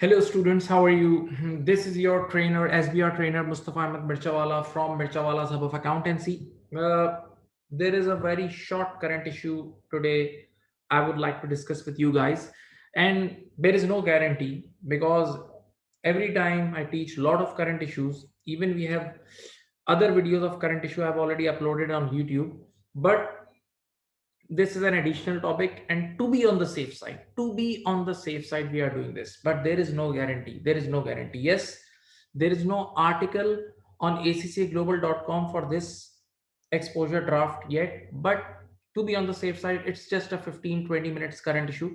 Hello students, how are you? This is your trainer, SBR trainer Mustafa Mirchawala from Mirchawala's Hub of Accountancy. There is a very short current issue today I would like to discuss with you guys. And there is no guarantee because every time I teach a lot of current issues, even we have other videos of current issue I've already uploaded on YouTube. But this is an additional topic, and to be on the safe side we are doing this, but there is no guarantee. Yes, there is no article on accaglobal.com for this exposure draft yet, but to be on the safe side, it's just a 15-20 minutes current issue.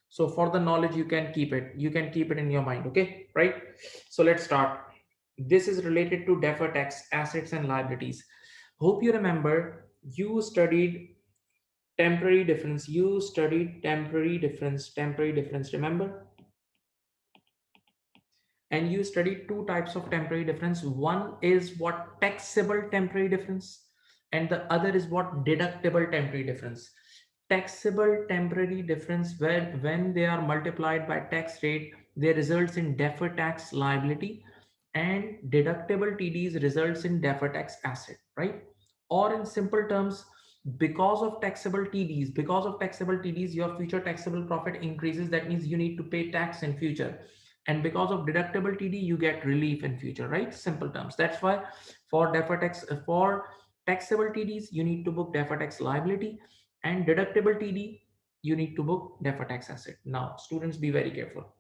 So for the knowledge, you can keep it in your mind. Okay, right? So let's start. This is related to deferred tax assets and liabilities. Hope you remember you studied temporary difference. You studied temporary difference, remember? And you studied two types of temporary difference. One is what taxable temporary difference, and the other is what deductible temporary difference. Taxable temporary difference, when they are multiplied by tax rate, they results in deferred tax liability, and deductible TDs results in deferred tax asset, right? Or in simple terms, because of taxable TDs, your future taxable profit increases. That means you need to pay tax in future, and because of deductible TD, you get relief in future, right? Simple terms. That's why for deferred tax, for taxable TDs, you need to book deferred tax liability, and deductible TD, you need to book deferred tax asset. Now, students, be very careful.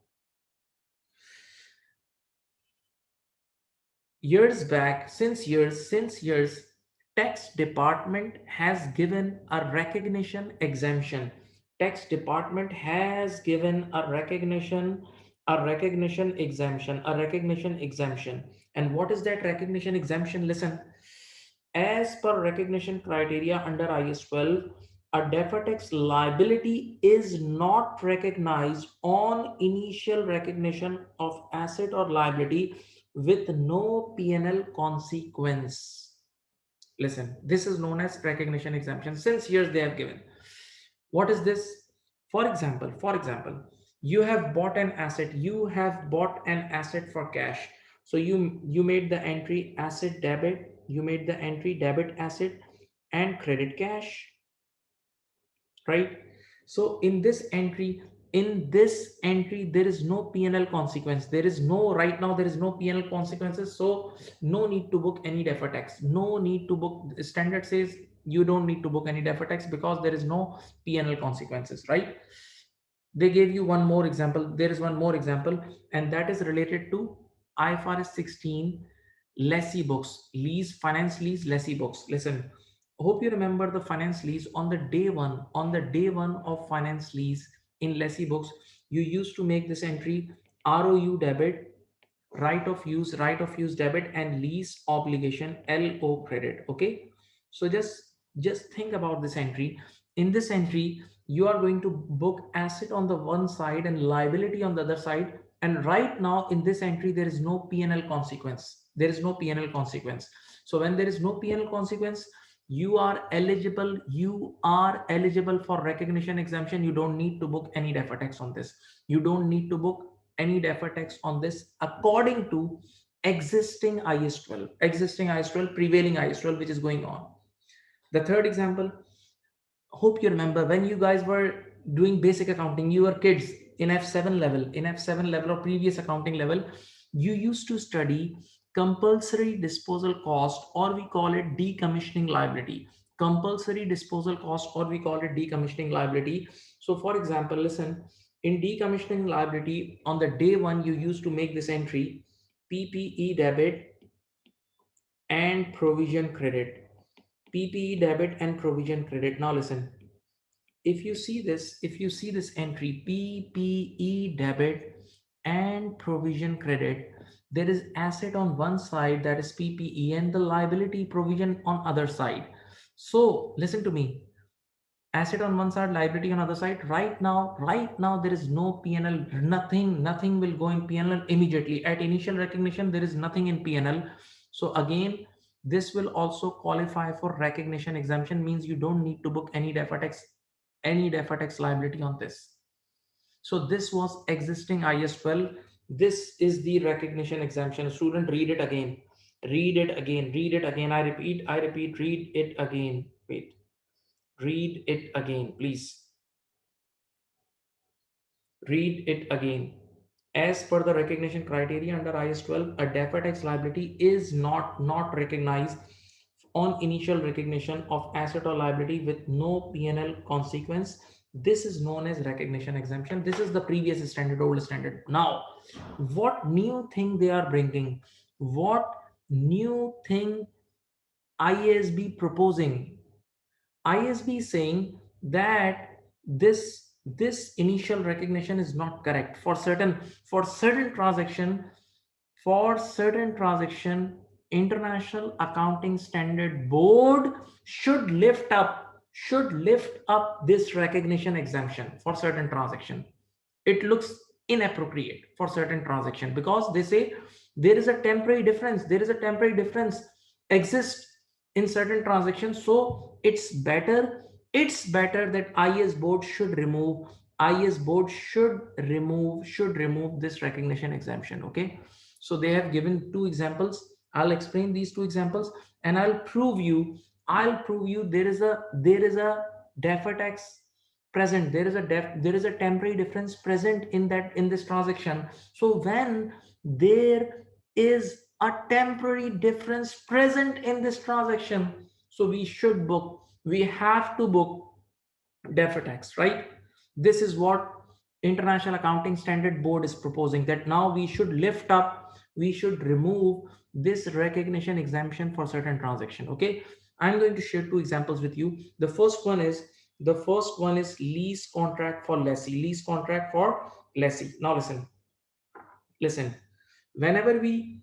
Years back, since years, tax department has given a recognition exemption. Tax department has given a recognition exemption. And what is that recognition exemption? Listen, as per recognition criteria under IAS 12, a deferred tax liability is not recognized on initial recognition of asset or liability with no P&L consequence. Listen, this is known as recognition exemption. Since years they have given. What is this? For example, you have bought an asset for cash. So you made the entry asset debit, you made the entry debit asset and credit cash, right? So in this entry there is no P&L consequence. There is no P&L consequences, so no need to book any deferred tax. No need to book. Standard says you don't need to book any deferred tax because there is no P&L consequences, right? They gave you one more example. There is one more example, and that is related to IFRS 16 lessee books, finance lease lessee books. Listen, hope you remember the finance lease. On the day one of finance lease in lessee books, you used to make this entry: ROU debit, right of use debit, and lease obligation, LO credit. Okay, so just think about this entry. In this entry, you are going to book asset on the one side and liability on the other side. And right now in this entry, there is no P&L consequence. So when there is no P&L consequence, you are eligible for recognition exemption. You don't need to book any deferred tax on this. You don't need to book any deferred tax on this according to existing IS 12, prevailing IS 12, which is going on. The third example, hope you remember when you guys were doing basic accounting, you were kids in F7 level or previous accounting level, you used to study compulsory disposal cost, or we call it decommissioning liability. So for example, listen, in decommissioning liability, on the day one, you used to make this entry: PPE debit and provision credit. PPE debit and provision credit. Now listen, if you see this entry, PPE debit and provision credit, there is asset on one side, that is PPE, and the liability provision on other side. So listen to me, asset on one side, liability on other side. Right now there is no P&L. Nothing will go in P&L immediately. At initial recognition, there is nothing in P&L. So again, this will also qualify for recognition exemption, means you don't need to book any deferred tax liability on this. So this was existing IS 12. This is the recognition exemption. Student, read it again. Read it again. Read it again. I repeat, read it again. Wait. Read it again, please. Read it again. As per the recognition criteria under IS 12, a deferred tax liability is not recognized on initial recognition of asset or liability with no P&L consequence. This is known as recognition exemption. This is the previous standard, old standard. Now, what new thing they are bringing? What new thing IASB proposing? ISB is saying that this initial recognition is not correct for certain transaction. For certain transaction, International Accounting Standard Board should lift up this recognition exemption for certain transaction. It looks inappropriate for certain transaction because they say there is a temporary difference exists in certain transactions. So it's better that IAS board should remove this recognition exemption. Okay, so they have given two examples. I'll explain these two examples and I'll prove you there is a deferred tax present. There is a temporary difference present in this transaction. So when there is a temporary difference present in this transaction, so we have to book deferred tax, right? This is what International Accounting Standard Board is proposing, that now we should remove this recognition exemption for certain transaction. Okay, I'm going to share two examples with you. The first one is lease contract for lessee. Now listen. Whenever we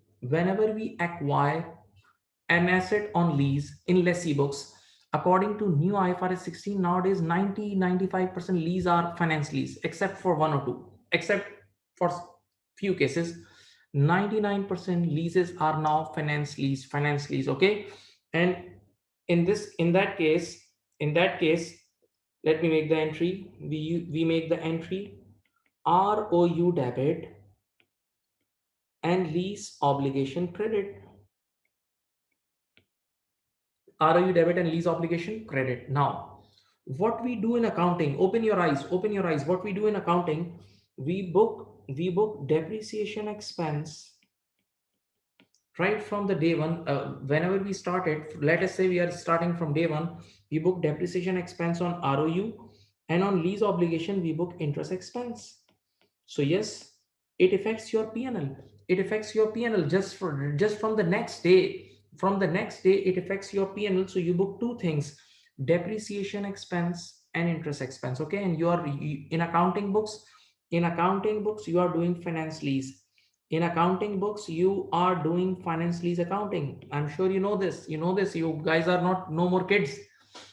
acquire an asset on lease in lessee books, according to new IFRS 16, nowadays 95% lease are finance lease, except for one or two, except for few cases. 99% leases are now finance lease. Okay, and in that case, let me make the entry. We make the entry ROU debit and lease obligation credit. ROU debit and lease obligation credit. Now, what we do in accounting, open your eyes. What we do in accounting, we book depreciation expense right from the day one. Whenever we started, let us say we are starting from day one, we book depreciation expense on ROU, and on lease obligation we book interest expense. So yes, it affects your P&L. It affects your P&L just from the next day. From the next day, it affects your P&L. So you book two things: depreciation expense and interest expense. Okay, and in accounting books. In accounting books, you are doing finance lease. In accounting books, you are doing finance lease accounting. I'm sure you know this. You guys are not no more kids.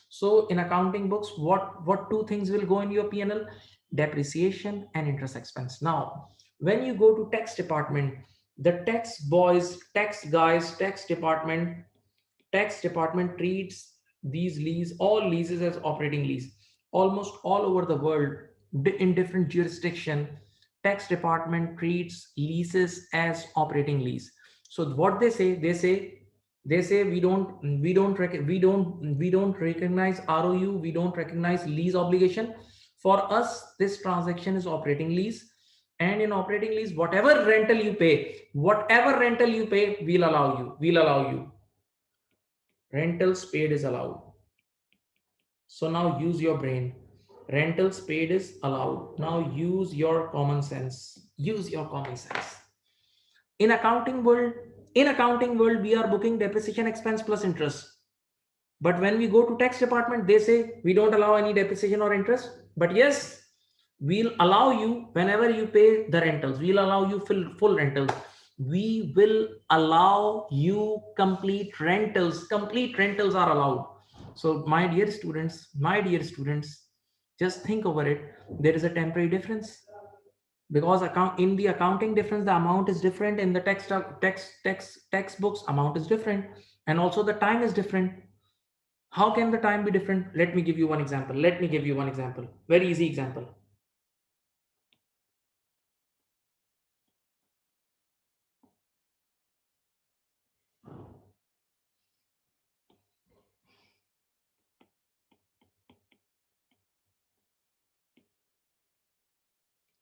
So in accounting books, what two things will go in your P&L? Depreciation and interest expense. Now, when you go to tax department, the tax boys, tax guys, tax department treats all leases as operating lease. Almost all over the world, in different jurisdiction, tax department treats leases as operating lease. So what they say we don't recognize ROU, we don't recognize lease obligation. For us, this transaction is operating lease, and in operating lease, whatever rental you pay, we'll allow you. Rentals paid is allowed. So now use your brain. Rentals paid is allowed. Now use your common sense. In accounting world, we are booking depreciation expense plus interest. But when we go to tax department, they say we don't allow any depreciation or interest. But yes, we'll allow you whenever you pay the rentals. We'll allow you full rentals. We will allow you complete rentals. Complete rentals are allowed. So my dear students, just think over it. There is a temporary difference because in the accounting difference, the amount is different. In the textbooks, amount is different, and also the time is different. How can the time be different? Let me give you one example. Very easy example.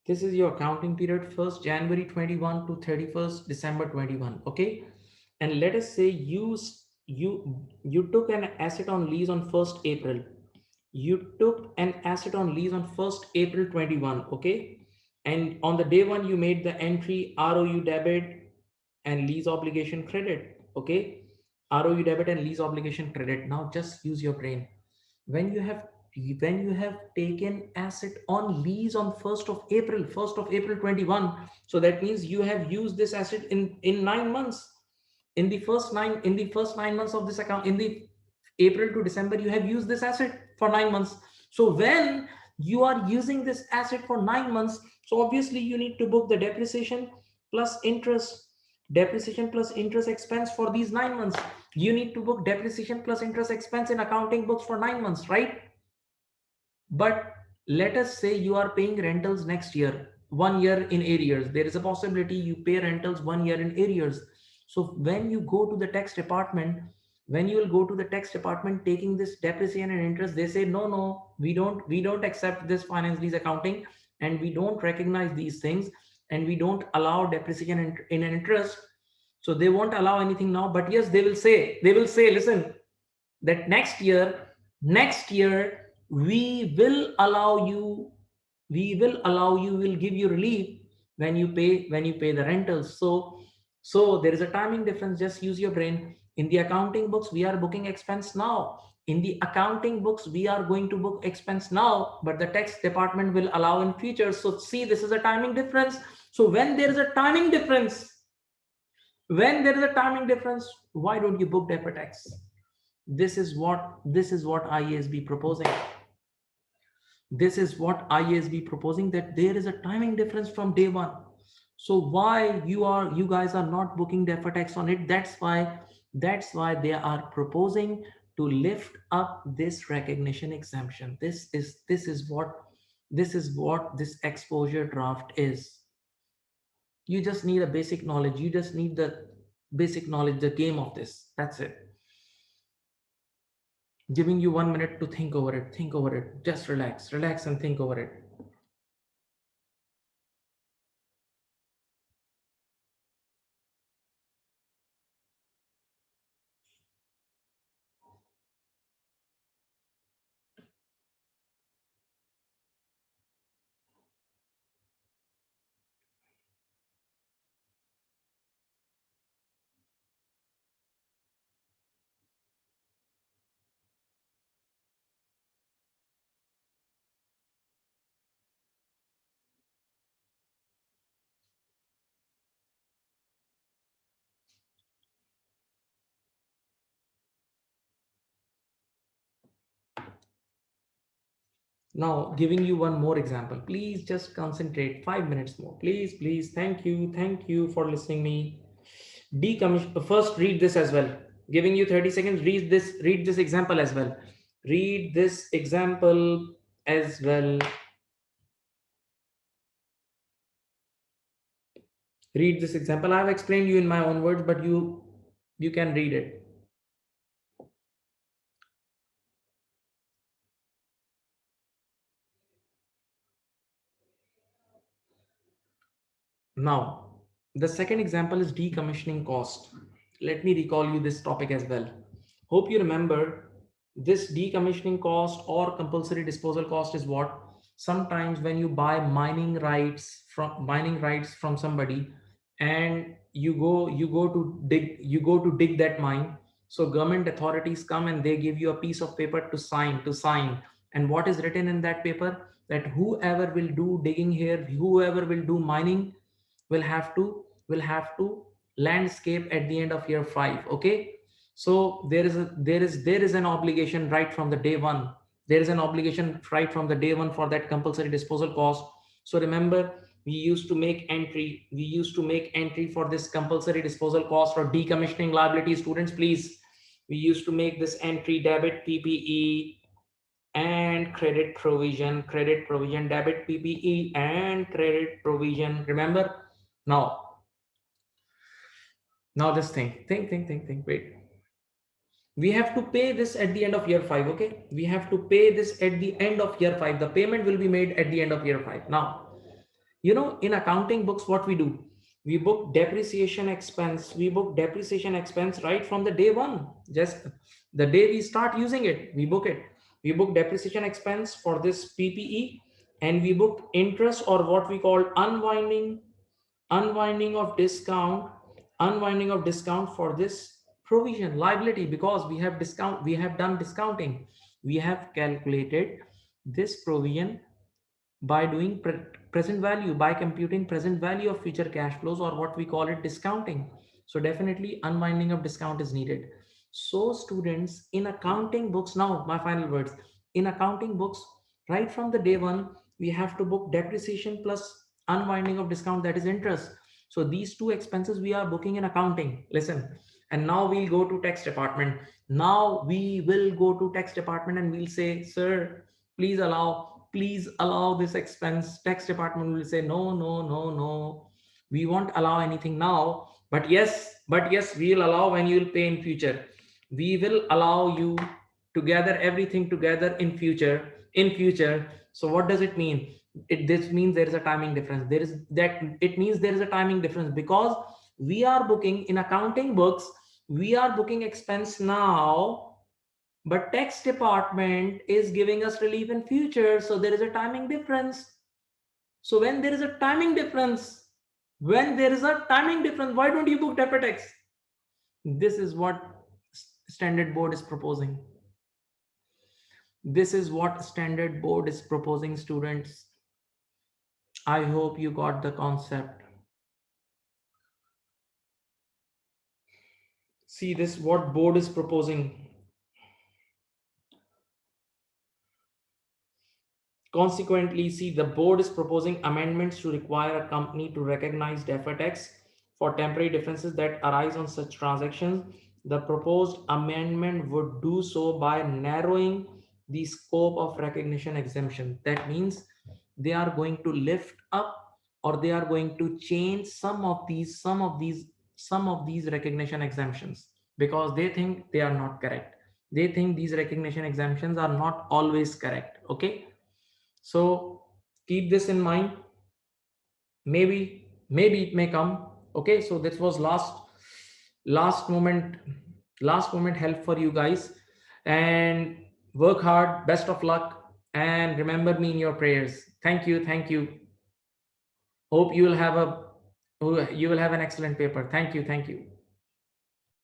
This is your accounting period, 1st January 21 to 31st December 21. Okay, and let us say you took an asset on lease on 1st April. You took an asset on lease on 1st April 21. Okay, and on the day one you made the entry ROU debit and lease obligation credit. Okay, ROU debit and lease obligation credit. Now just use your brain. When you have taken asset on lease on 1st of April 21, so that means you have used this asset in 9 months. In the first 9 months of this account, in the April to December, you have used this asset for 9 months. So when you are using this asset for 9 months, so obviously you need to book the depreciation plus interest expense for these 9 months. You need to book depreciation plus interest expense in accounting books for 9 months, right? But let us say you are paying rentals next year, 1 year in arrears. There is a possibility you pay rentals 1 year in arrears. So when you go to the tax department, when you will go to the tax department taking this depreciation and interest, they say, no, no, we don't accept this finance lease accounting, and we don't recognize these things, and we don't allow depreciation in an interest. So they won't allow anything now. But yes, they will say, listen, that next year we will give you relief when you pay the rentals. So there is a timing difference. Just use your brain. In the accounting books we are booking expense now. In the accounting books we are going to book expense now, but the tax department will allow in future. So see, this is a timing difference. So when there is a timing difference, why don't you book deferred tax? This is what IASB proposing. This is what IASB proposing, that there is a timing difference from day one. So why you guys are not booking deferred tax on it? That's why they are proposing to lift up this recognition exemption. This is what this exposure draft is. You just need a basic knowledge. You just need the basic knowledge, the game of this. That's it. Giving you 1 minute to think over it. Think over it. Just relax and think over it. Now, giving you one more example. Please just concentrate. 5 minutes more. Please. Thank you. Thank you for listening me. Decommission. First, read this as well. Giving you 30 seconds. Read this example as well. Read this example as well. Read this example. I have explained you in my own words, but you can read it. Now, the second example is decommissioning cost. Let me recall you this topic as well. Hope you remember this decommissioning cost or compulsory disposal cost is what? Sometimes when you buy mining rights from somebody, and you go to dig that mine. So government authorities come and they give you a piece of paper to sign. And what is written in that paper? That whoever will do digging here, whoever will do mining, will have to landscape at the end of year 5. Okay, so there is an obligation right from the day one. There is an obligation right from the day one for that compulsory disposal cost. So remember, we used to make entry for this compulsory disposal cost or decommissioning liability. Students, please, we used to make this entry: debit PPE and credit provision, debit PPE and credit provision. Remember? Now this thing, think. Wait. We have to pay this at the end of year 5. Okay. We have to pay this at the end of year 5. The payment will be made at the end of year 5. Now, You know, in accounting books, what we do, we book depreciation expense. We book depreciation expense right from the day one. Just the day we start using it, we book it. We book depreciation expense for this PPE, and we book interest, or what we call unwinding of discount, for this provision liability, because we have done discounting. We have calculated this provision by doing present value, by computing present value of future cash flows, or what we call it discounting. So definitely unwinding of discount is needed. So students, in accounting books, now my final words, in accounting books, right from the day one, we have to book depreciation plus unwinding of discount, that is interest. So these two expenses we are booking in accounting. Listen, and now we'll go to tax department. Now we will go to tax department and we'll say, sir, please allow this expense. Tax department will say, no, no, no, no, we won't allow anything now, but yes, we'll allow when you'll pay in future. We will allow you to gather everything together in future. So what does it mean? This means there is a timing difference. It means there is a timing difference, because we are booking in accounting books, we are booking expense now, but tax department is giving us relief in future, so there is a timing difference. So when there is a timing difference, why don't you book deferred tax? This is what standard board is proposing. This is what standard board is proposing, students. I hope you got the concept. See this, what board is proposing. Consequently, see, the board is proposing amendments to require a company to recognize deferred tax for temporary differences that arise on such transactions. The proposed amendment would do so by narrowing the scope of recognition exemption. That means they are going to lift up, or they are going to change some of these recognition exemptions, because they think they are not correct. They think these recognition exemptions are not always correct. Okay, so keep this in mind. Maybe it may come. Okay, so this was last moment help for you guys, and work hard, best of luck, and remember me in your prayers. Thank you. Hope you will have an excellent paper. Thank you.